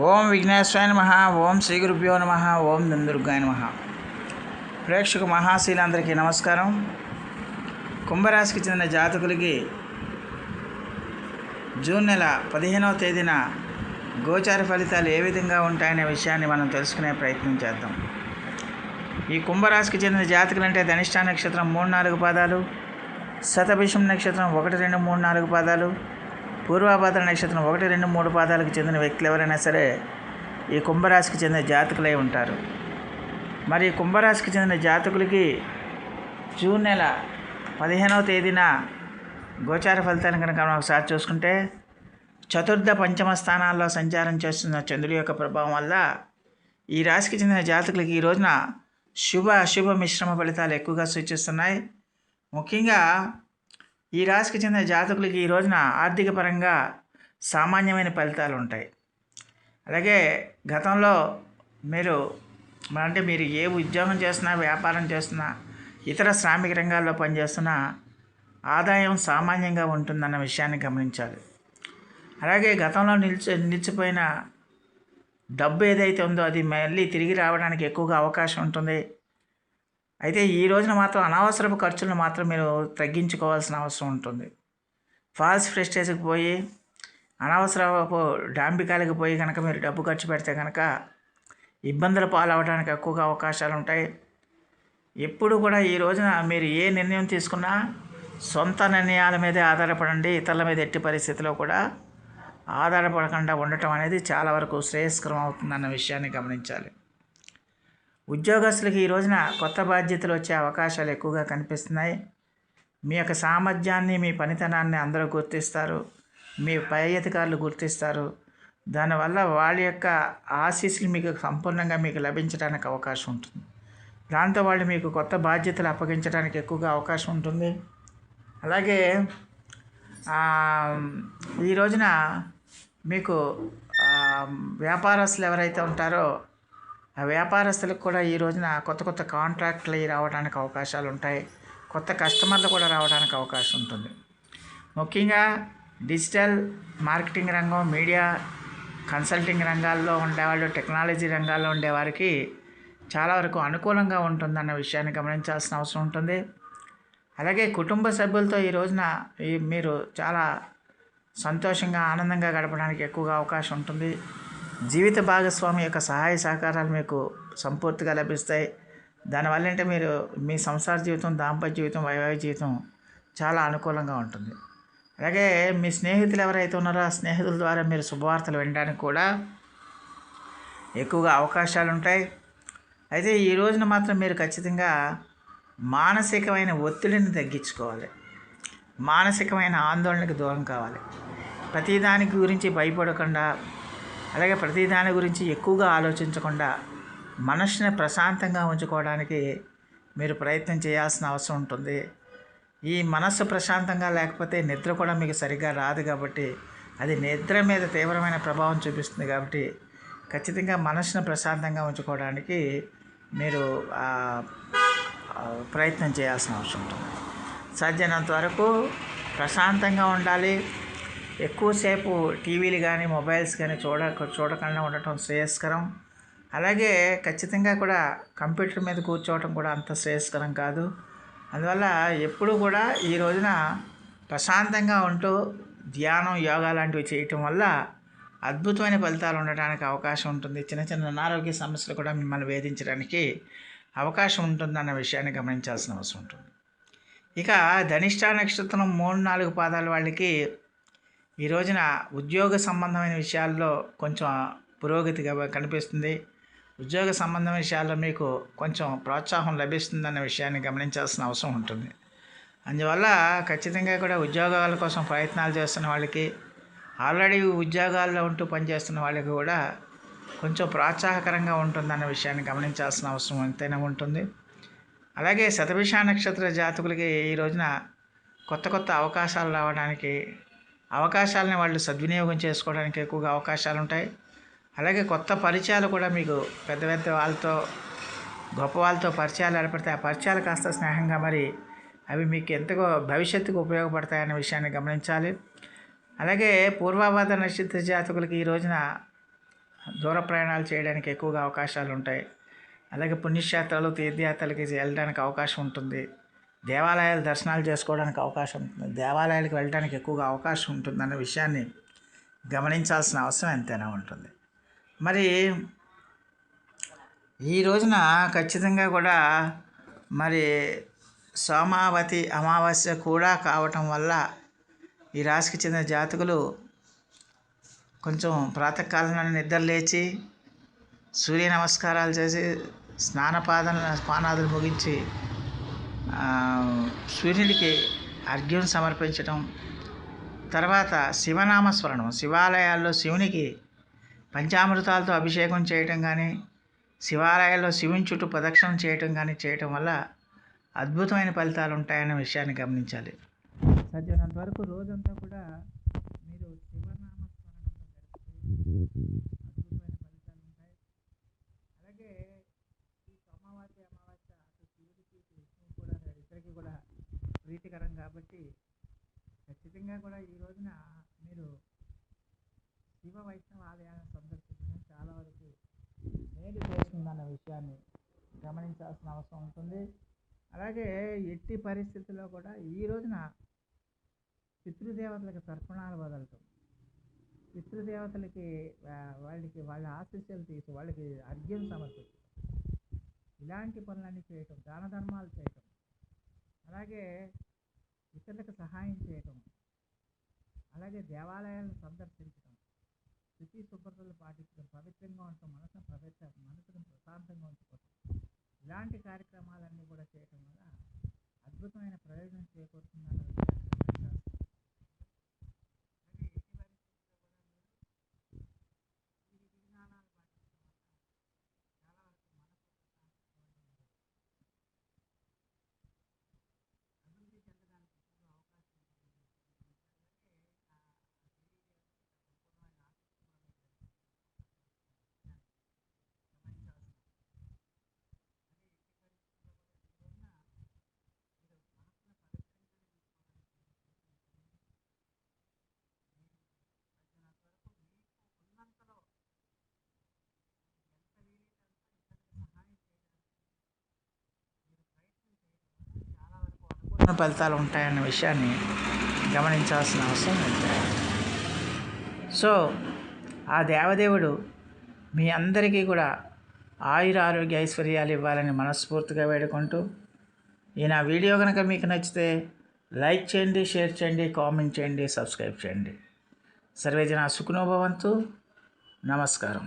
ఓం విఘ్నేశ్వరాయ నమః. ఓం శ్రీ గురుభ్యో నమః. ఓం దుర్గాయ నమః. ప్రేక్షక మహాశీలందరికీ నమస్కారం. కుంభరాశికి చెందిన జాతకులకి జూన్ నెల 15వ తేదీన గోచార ఫలితాలు ఏ విధంగా ఉంటాయనే విషయాన్ని మనం తెలుసుకునే ప్రయత్నం చేద్దాం. ఈ కుంభరాశికి చెందిన జాతకులు అంటే ధనిష్ఠా నక్షత్రం 3-4 పాదాలు, శతభిషం నక్షత్రం 1-2-3-4 పాదాలు, పూర్వాభాద్ర నక్షత్రం 1-2-3 పాదాలకు చెందిన వ్యక్తులు ఎవరైనా సరే ఈ కుంభరాశికి చెందిన జాతకులై ఉంటారు. మరి కుంభరాశికి చెందిన జాతకులకి జూన్ నెల 15వ తేదీన గోచార ఫలితాలను కనుక మనం ఒకసారి చూసుకుంటే, చతుర్థ పంచమ స్థానాల్లో సంచారం చేస్తున్న చంద్రుడి యొక్క ప్రభావం వల్ల ఈ రాశికి చెందిన జాతకులకి ఈ రోజున శుభ అశుభ మిశ్రమ ఫలితాలు ఎక్కువగా సూచిస్తున్నాయి. ముఖ్యంగా ఈ రాశికి చెందిన జాతకులకి ఈ రోజున ఆర్థిక పరంగా సామాన్యమైన ఫలితాలు ఉంటాయి. అలాగే గతంలో మీరు ఏ ఉద్యోగం చేస్తున్నా, వ్యాపారం చేస్తున్నా, ఇతర శ్రామిక రంగాల్లో పనిచేస్తున్నా ఆదాయం సామాన్యంగా ఉంటుందన్న విషయాన్ని గమనించాలి. అలాగే గతంలో నిలిచిపోయిన డబ్బు ఏదైతే ఉందో అది మళ్ళీ తిరిగి రావడానికి ఎక్కువగా అవకాశం ఉంటుంది. అయితే ఈ రోజున మాత్రం అనవసరపు ఖర్చులను మాత్రం మీరు తగ్గించుకోవాల్సిన అవసరం ఉంటుంది. ఫాల్స్ ప్రెస్టేజ్కి పోయి, అనవసరపు డాంబికాలకు పోయి కనుక మీరు డబ్బు ఖర్చు పెడితే కనుక ఇబ్బందులు పాలవడానికి ఎక్కువగా అవకాశాలు ఉంటాయి. ఎప్పుడు కూడా ఈ రోజున మీరు ఏ నిర్ణయం తీసుకున్నా సొంత నిర్ణయాల మీదే ఆధారపడండి. ఇతరుల మీద ఎట్టి పరిస్థితిలో కూడా ఆధారపడకుండా ఉండటం అనేది చాలా వరకు శ్రేయస్కరం అవుతుందన్న విషయాన్ని గమనించాలి. ఉద్యోగస్తులకి ఈ రోజున కొత్త బాధ్యతలు వచ్చే అవకాశాలు ఎక్కువగా కనిపిస్తున్నాయి. మీ యొక్క సామర్థ్యాన్ని, మీ పనితనాన్ని అందరూ గుర్తిస్తారు. మీ పై అధికారులు గుర్తిస్తారు. దానివల్ల వాళ్ళ యొక్క ఆశీస్సులు మీకు సంపూర్ణంగా లభించడానికి అవకాశం ఉంటుంది. దాంతో వాళ్ళు మీకు కొత్త బాధ్యతలు అప్పగించడానికి ఎక్కువగా అవకాశం ఉంటుంది. అలాగే ఈ రోజున మీకు వ్యాపారస్తులు ఎవరైతే ఉంటారో ఆ వ్యాపారస్తులకు కూడా ఈ రోజున కొత్త కాంట్రాక్ట్లు రావడానికి అవకాశాలు ఉంటాయి. కొత్త కస్టమర్లు కూడా రావడానికి అవకాశం ఉంటుంది. ముఖ్యంగా డిజిటల్ మార్కెటింగ్ రంగం, మీడియా, కన్సల్టింగ్ రంగాల్లో ఉండేవాళ్ళు, టెక్నాలజీ రంగాల్లో ఉండేవారికి చాలా వరకు అనుకూలంగా ఉంటుందన్న విషయాన్ని గమనించాల్సిన అవసరం ఉంటుంది. అలాగే కుటుంబ సభ్యులతో ఈ రోజున మీరు చాలా సంతోషంగా, ఆనందంగా గడపడానికి ఎక్కువగా అవకాశం ఉంటుంది. జీవిత భాగస్వామి యొక్క సహాయ సహకారాలు మీకు సంపూర్తిగా లభిస్తాయి. దానివల్ల అంటే మీరు మీ సంసార జీవితం, దాంపత్య జీవితం, వైవాహిక జీవితం చాలా అనుకూలంగా ఉంటుంది. అలాగే మీ స్నేహితులు ఎవరైతే ఉన్నారో ఆ స్నేహితుల ద్వారా మీరు శుభవార్తలు వినడానికి కూడా ఎక్కువగా అవకాశాలు ఉంటాయి. అయితే ఈ రోజున మాత్రం మీరు ఖచ్చితంగా మానసికమైన ఒత్తిడిని తగ్గించుకోవాలి. మానసికమైన ఆందోళనకు దూరం కావాలి. ప్రతిదానికి గురించి భయపడకుండా, అలాగే ప్రతిదాని గురించి ఎక్కువగా ఆలోచించకుండా మనసుని ప్రశాంతంగా ఉంచుకోవడానికి మీరు ప్రయత్నం చేయాల్సిన అవసరం ఉంటుంది. ఈ మనస్సు ప్రశాంతంగా లేకపోతే నిద్ర కూడా మీకు సరిగ్గా రాదు. కాబట్టి అది నిద్ర మీద తీవ్రమైన ప్రభావం చూపిస్తుంది. కాబట్టి ఖచ్చితంగా మనసును ప్రశాంతంగా ఉంచుకోవడానికి మీరు ప్రయత్నం చేయాల్సిన అవసరం ఉంటుంది. సాధ్యమైనంత వరకు ప్రశాంతంగా ఉండాలి. ఎక్కువసేపు టీవీలు కానీ, మొబైల్స్ కానీ చూడకుండా ఉండటం శ్రేయస్కరం. అలాగే ఖచ్చితంగా కూడా కంప్యూటర్ మీద కూర్చోవటం కూడా అంత శ్రేయస్కరం కాదు. అందువల్ల ఎప్పుడూ కూడా ఈ రోజున ప్రశాంతంగా ఉంటూ ధ్యానం, యోగా లాంటివి చేయటం వల్ల అద్భుతమైన ఫలితాలు ఉండడానికి అవకాశం ఉంటుంది. చిన్న అనారోగ్య సమస్యలు కూడా మిమ్మల్ని వేధించడానికి అవకాశం ఉంటుందన్న విషయాన్ని గమనించాల్సిన అవసరం ఉంటుంది. ఇక ధనిష్ఠా నక్షత్రం 3-4 పాదాల వాళ్ళకి ఈ రోజున ఉద్యోగ సంబంధమైన విషయాల్లో కొంచెం పురోగతిగా కనిపిస్తుంది. ఉద్యోగ సంబంధమైన విషయాల్లో మీకు కొంచెం ప్రోత్సాహం లభిస్తుందన్న విషయాన్ని గమనించాల్సిన అవసరం ఉంటుంది. అందువల్ల ఖచ్చితంగా కూడా ఉద్యోగాల కోసం ప్రయత్నాలు చేస్తున్న వాళ్ళకి, ఆల్రెడీ ఉద్యోగాల్లో ఉంటూ పనిచేస్తున్న వాళ్ళకి కూడా కొంచెం ప్రోత్సాహకరంగా ఉంటుందన్న విషయాన్ని గమనించాల్సిన అవసరం ఎంతైనా ఉంటుంది. అలాగే శతభిష నక్షత్ర జాతకులకి ఈ రోజున కొత్త అవకాశాలు రావడానికి, అవకాశాలని వాళ్ళు సద్వినియోగం చేసుకోవడానికి ఎక్కువగా అవకాశాలు ఉంటాయి. అలాగే కొత్త పరిచయాలు కూడా మీకు పెద్ద వాళ్ళతో, గొప్ప వాళ్ళతో పరిచయాలు ఏర్పడితే ఆ పరిచయాలు కాస్త స్నేహంగా మరి అవి మీకు ఎంతగా భవిష్యత్తుకు ఉపయోగపడతాయనే విషయాన్ని గమనించాలి. అలాగే పూర్వాభాద్ర నక్షత్ర జాతకులకి ఈ రోజున దూర ప్రయాణాలు చేయడానికి ఎక్కువగా అవకాశాలు ఉంటాయి. అలాగే పుణ్యక్షేత్రాలు తీర్థయాత్రలకి వెళ్ళడానికి అవకాశం ఉంటుంది. దేవాలయాలు దర్శనాలు చేసుకోవడానికి అవకాశం ఉంటుంది. దేవాలయాలకు వెళ్ళడానికి ఎక్కువగా అవకాశం ఉంటుందన్న విషయాన్ని గమనించాల్సిన అవసరం ఎంతైనా ఉంటుంది. మరి ఈ రోజున ఖచ్చితంగా కూడా మరి సోమావతి అమావాస్య కూడా కావటం వల్ల ఈ రాశికి చెందిన జాతకులు కొంచెం ప్రాతకాలంలో నిద్ర లేచి సూర్య నమస్కారాలు చేసి పానాదులు ముగించి సూర్యుడికి అర్ఘ్యం సమర్పించడం, తర్వాత శివనామస్మరణం, శివాలయాల్లో శివునికి పంచామృతాలతో అభిషేకం చేయటం కానీ, శివాలయాల్లో శివుని చుట్టూ ప్రదక్షిణం చేయటం కానీ చేయటం వల్ల అద్భుతమైన ఫలితాలు ఉంటాయనే విషయాన్ని గమనించాలి. సాధ్యమైనంత వరకు రోజంతా కూడా మీరు శివనామస్మరణంలో గడిపితే అద్భుతమైన ఫలితాలు ఉంటాయి. అలాగే ఈ సోమవారి అమావాస్య అటు శివుడికి విష్ణువు కూడా ఇద్దరికి కూడా ప్రీతికరం కాబట్టి ఖచ్చితంగా కూడా ఈ రోజున మీరు శివ వైష్ణవ ఆలయాలను సందర్శించడం చాలా వరకు మేలు చేస్తుందన్న విషయాన్ని గమనించాల్సిన అవసరం ఉంటుంది. అలాగే ఎట్టి పరిస్థితుల్లో కూడా ఈ రోజున పితృదేవతలకు తర్పణాలు వదలటం, పితృదేవతలకి వాళ్ళ ఆశీస్సులు తీసి వాళ్ళకి అర్ఘ్యం సమర్పించడం, ఇలాంటి పనులన్నీ చేయటం, దాన ధర్మాలు చేయటం, అలాగే ఇతరులకు సహాయం చేయటం, అలాగే దేవాలయాలను సందర్శించడం, శుచి శుభ్రతలు పాటించడం, పవిత్రంగా ఉండటం, మనసును ప్రశాంతంగా ఉంచుకోవటం, ఇలాంటి కార్యక్రమాలన్నీ కూడా చేయటం వల్ల అద్భుతమైన ప్రయోజనం చేకూరుతుందన్న విషయాన్ని గమనించాలి. ఫలితాలు ఉంటాయన్న విషయాన్ని గమనించాల్సిన అవసరం ఉంది. సో ఆ దేవదేవుడు మీ అందరికీ కూడా ఆయుర ఆరోగ్య ఐశ్వర్యాలు ఇవ్వాలని మనస్ఫూర్తిగా వేడుకుంటూ, ఈ నా వీడియో కనుక మీకు నచ్చితే లైక్ చేయండి, షేర్ చేయండి, కామెంట్ చేయండి, సబ్స్క్రైబ్ చేయండి. సర్వేజన సుఖినో భవంతు. నమస్కారం.